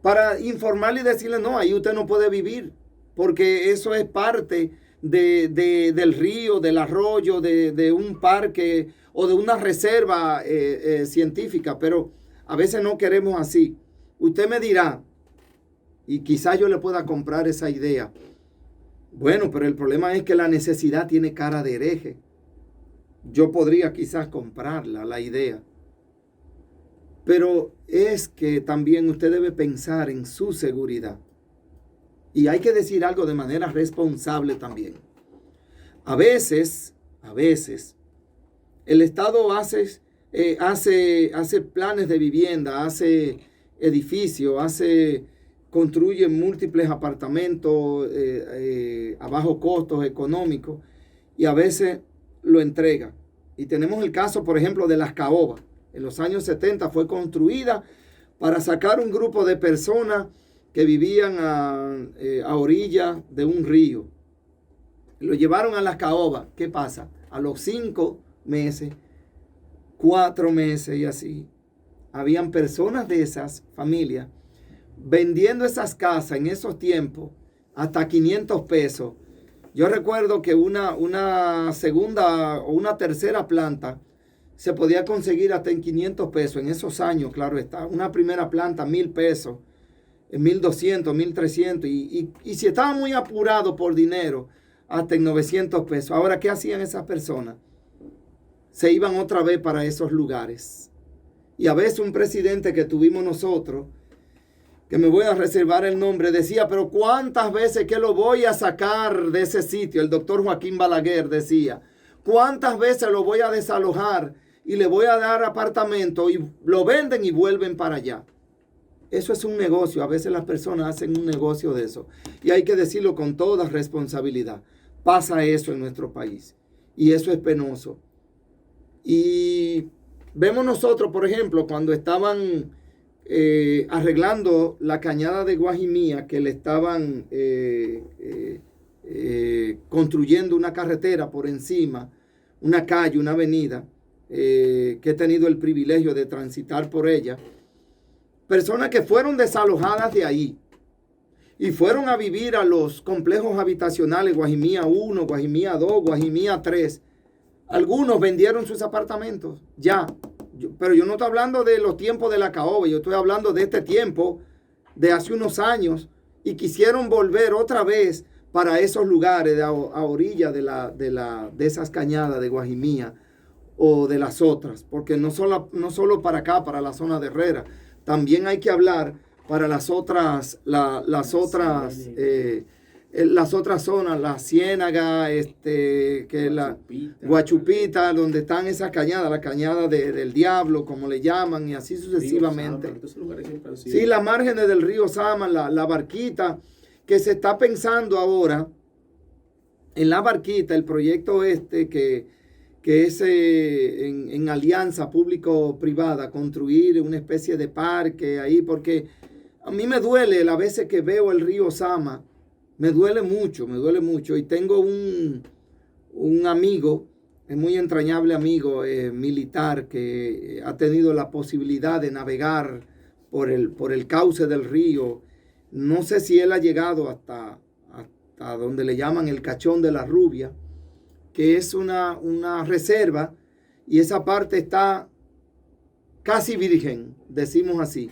para informarle y decirle, no, ahí usted no puede vivir, porque eso es parte del río, del arroyo, de un parque o de una reserva científica, pero a veces no queremos así. Usted me dirá, y quizás yo le pueda comprar esa idea, bueno, pero el problema es que la necesidad tiene cara de hereje. Yo podría quizás comprarla, la idea. Pero es que también usted debe pensar en su seguridad. Y hay que decir algo de manera responsable también. A veces, el Estado hace planes de vivienda, hace edificios, construye múltiples apartamentos a bajos costos económicos y a veces lo entrega. Y tenemos el caso, por ejemplo, de Las Caobas. En los años 70 fue construida para sacar un grupo de personas que vivían a orilla de un río. Lo llevaron a las caobas. ¿Qué pasa? A los 5 meses, 4 meses y así, habían personas de esas familias vendiendo esas casas en esos tiempos hasta 500 pesos. Yo recuerdo que una segunda o una tercera planta se podía conseguir hasta en 500 pesos en esos años, claro está. Una primera planta, 1,000 pesos, 1,200, 1,300. Y si estaba muy apurado por dinero, hasta en 900 pesos. Ahora, ¿qué hacían esas personas? Se iban otra vez para esos lugares. Y a veces un presidente que tuvimos nosotros, que me voy a reservar el nombre, decía, pero ¿cuántas veces que lo voy a sacar de ese sitio? El doctor Joaquín Balaguer decía, ¿cuántas veces lo voy a desalojar y le voy a dar apartamento? Y lo venden y vuelven para allá. Eso es un negocio. A veces las personas hacen un negocio de eso. Y hay que decirlo con toda responsabilidad. Pasa eso en nuestro país. Y eso es penoso. Y vemos nosotros, por ejemplo, cuando estaban arreglando la cañada de Guajimía, que le estaban construyendo una carretera por encima, una calle, una avenida, que he tenido el privilegio de transitar por ella. Personas que fueron desalojadas de ahí y fueron a vivir a los complejos habitacionales Guajimía 1, Guajimía 2, Guajimía 3. Algunos vendieron sus apartamentos ya. Pero yo no estoy hablando de los tiempos de la caoba, yo estoy hablando de este tiempo de hace unos años y quisieron volver otra vez para esos lugares a orilla de esas cañadas de Guajimía o de las otras, porque no solo para acá, para la zona de Herrera, también hay que hablar para las otras zonas, la Ciénaga, que la Guachupita, donde están esas cañadas, la cañada del Diablo, como le llaman, y así sucesivamente. Sí, las márgenes del río Sama, la Barquita, que se está pensando ahora en la Barquita, el proyecto que es en alianza público-privada, construir una especie de parque ahí, porque a mí me duele las veces que veo el río Sama. Me duele mucho. Y tengo un amigo, es muy entrañable amigo, militar, que ha tenido la posibilidad de navegar por el cauce del río. No sé si él ha llegado hasta donde le llaman el Cachón de la Rubia, que es una reserva, y esa parte está casi virgen, decimos así.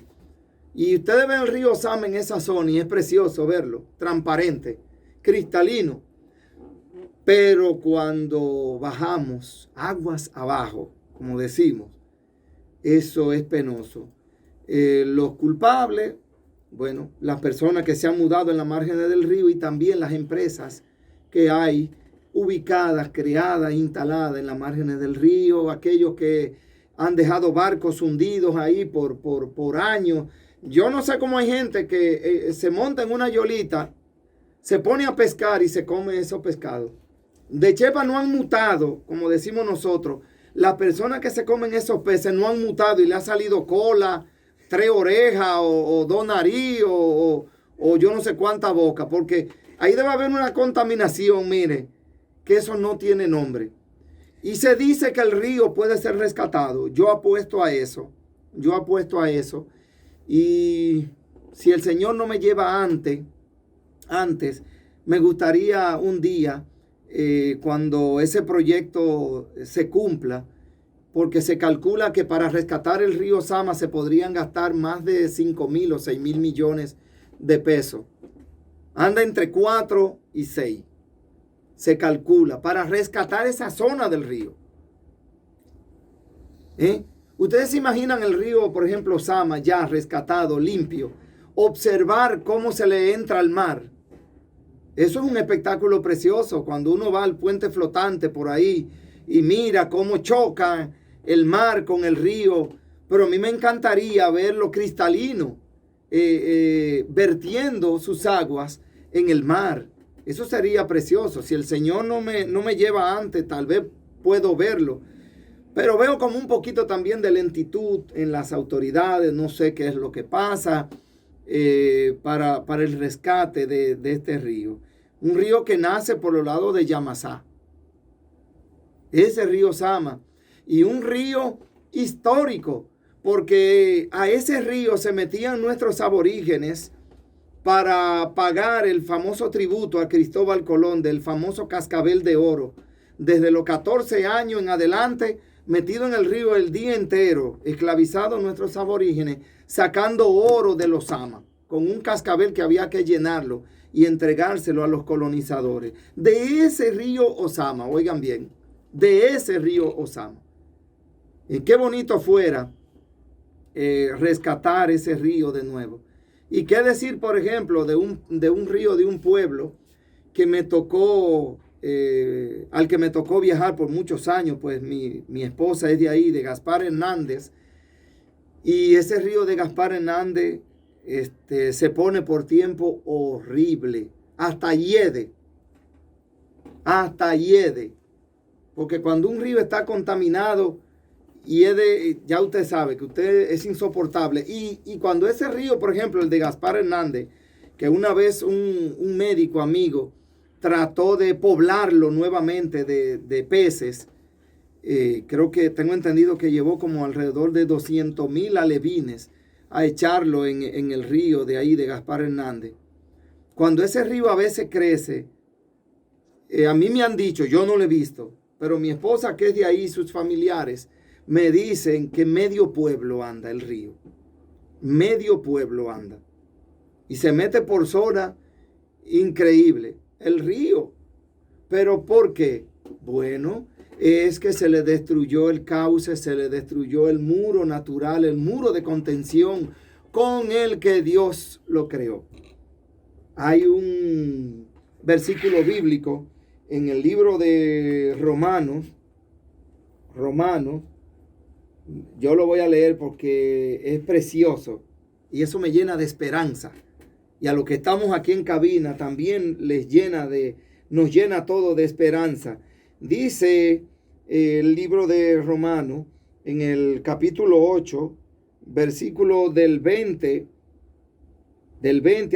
Y ustedes ven el río Sama en esa zona y es precioso verlo, transparente, cristalino. Pero cuando bajamos aguas abajo, como decimos, eso es penoso. Los culpables, bueno, las personas que se han mudado en la márgenes del río y también las empresas que hay ubicadas, creadas, instaladas en las márgenes del río, aquellos que han dejado barcos hundidos ahí por años. Yo no sé cómo hay gente que se monta en una yolita, se pone a pescar y se come esos pescados. De chepa no han mutado, como decimos nosotros. Las personas que se comen esos peces no han mutado y le ha salido cola, 3 orejas o 2 nariz o yo no sé cuánta boca, porque ahí debe haber una contaminación, mire, que eso no tiene nombre. Y se dice que el río puede ser rescatado. Yo apuesto a eso. Y si el Señor no me lleva antes, me gustaría un día, cuando ese proyecto se cumpla, porque se calcula que para rescatar el río Sama se podrían gastar más de 5,000 o 6,000 millones de pesos. Anda entre 4 y 6. Se calcula para rescatar esa zona del río. Ustedes se imaginan el río, por ejemplo, Sama, ya rescatado, limpio, observar cómo se le entra al mar. Eso es un espectáculo precioso cuando uno va al puente flotante por ahí y mira cómo choca el mar con el río. Pero a mí me encantaría verlo cristalino, vertiendo sus aguas en el mar. Eso sería precioso. Si el Señor no me lleva antes, tal vez puedo verlo. Pero veo como un poquito también de lentitud en las autoridades. No sé qué es lo que pasa para el rescate de este río. Un río que nace por los lados de Yamasá. Ese río Sama. Y un río histórico, porque a ese río se metían nuestros aborígenes para pagar el famoso tributo a Cristóbal Colón del famoso cascabel de oro. Desde los 14 años en adelante, metido en el río el día entero, esclavizados nuestros aborígenes, sacando oro de los Sama, con un cascabel que había que llenarlo y entregárselo a los colonizadores. De ese río Osama, oigan bien, de ese río Osama. Y qué bonito fuera rescatar ese río de nuevo. Y qué decir, por ejemplo, de un río de un pueblo que me tocó, al que me tocó viajar por muchos años, pues mi esposa es de ahí, de Gaspar Hernández. Y ese río de Gaspar Hernández se pone por tiempo horrible, hasta hiede. Porque cuando un río está contaminado, ya usted sabe que usted es insoportable. Y cuando ese río, por ejemplo, el de Gaspar Hernández, que una vez un médico amigo trató de poblarlo nuevamente de peces, creo que tengo entendido que llevó como alrededor de 200,000 alevines a echarlo en el río de ahí de Gaspar Hernández. Cuando ese río a veces crece, a mí me han dicho, yo no lo he visto, pero mi esposa que es de ahí, sus familiares, me dicen que medio pueblo anda el río. Medio pueblo anda. Y se mete por zona increíble. El río. ¿Pero por qué? Bueno, es que se le destruyó el cauce, se le destruyó el muro natural, el muro de contención con el que Dios lo creó. Hay un versículo bíblico en el libro de Romanos, yo lo voy a leer porque es precioso y eso me llena de esperanza. Y a los que estamos aquí en cabina también nos llena todo de esperanza. Dice el libro de Romanos en el capítulo 8, versículo del 20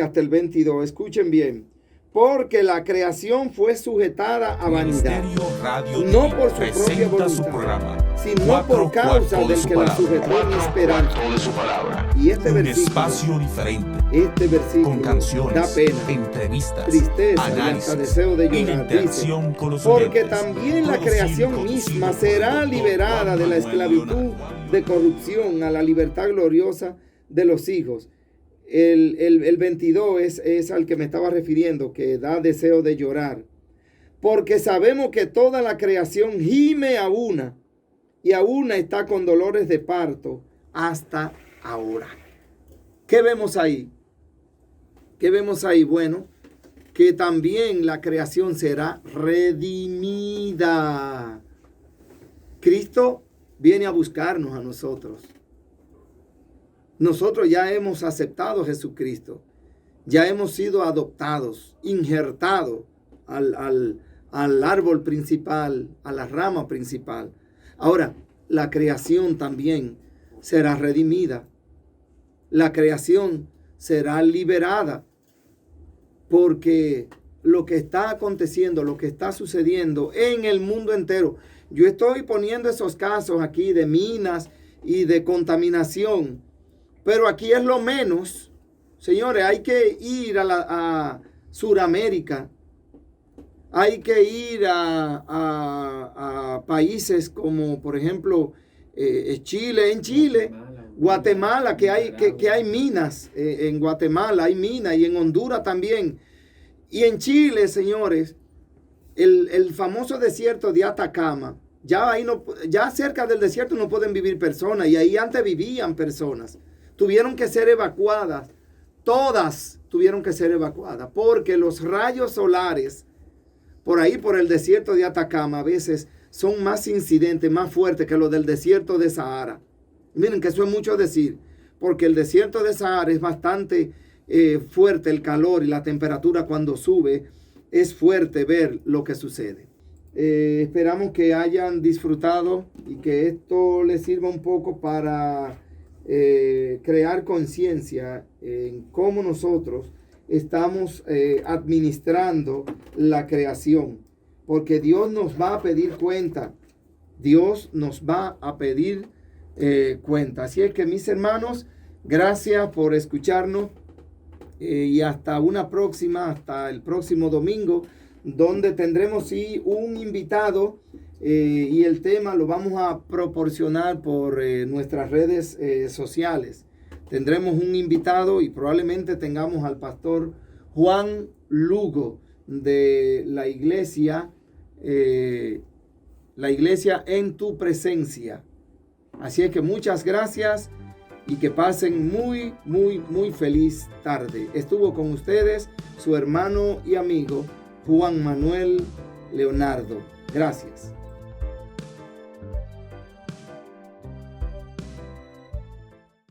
hasta el 22. Escuchen bien. Porque la creación fue sujetada a vanidad, no por su propia voluntad, sino por causa del que la sujetó en esperanza. Y este versículo
con canciones,
da pena,
entrevistas,
tristeza
análisis,
y hasta deseo de llorar. Dice, porque también la creación misma será liberada de la esclavitud de corrupción a la libertad gloriosa de los hijos. El 22 es al que me estaba refiriendo, que da deseo de llorar. Porque sabemos que toda la creación gime a una, y a una está con dolores de parto hasta ahora. ¿Qué vemos ahí? Bueno, que también la creación será redimida. Cristo viene a buscarnos a nosotros. Nosotros ya hemos aceptado a Jesucristo. Ya hemos sido adoptados, injertados al árbol principal, a la rama principal. Ahora, la creación también será redimida. La creación será liberada. Porque lo que está aconteciendo, lo que está sucediendo en el mundo entero. Yo estoy poniendo esos casos aquí de minas y de contaminación. Pero aquí es lo menos. Señores, hay que ir a Sudamérica. Hay que ir a países como, por ejemplo, Chile. En Chile, Guatemala, que hay minas. En Guatemala hay minas y en Honduras también. Y en Chile, señores, el famoso desierto de Atacama. Ya cerca del desierto no pueden vivir personas. Y ahí antes vivían personas. Tuvieron que ser evacuadas. Todas tuvieron que ser evacuadas. Porque los rayos solares, por ahí, por el desierto de Atacama, a veces son más incidentes, más fuertes que los del desierto de Sahara. Miren que eso es mucho decir. Porque el desierto de Sahara es bastante fuerte el calor y la temperatura cuando sube. Es fuerte ver lo que sucede. Esperamos que hayan disfrutado y que esto les sirva un poco para crear conciencia en cómo nosotros estamos administrando la creación, porque Dios nos va a pedir cuenta. Dios nos va a pedir cuenta. Así es que, mis hermanos, gracias por escucharnos y hasta hasta el próximo domingo, donde tendremos un invitado y el tema lo vamos a proporcionar por nuestras redes sociales. Tendremos un invitado y probablemente tengamos al pastor Juan Lugo de la iglesia En Tu Presencia. Así es que muchas gracias y que pasen muy, muy, muy feliz tarde. Estuvo con ustedes su hermano y amigo Juan Manuel Leonardo. Gracias.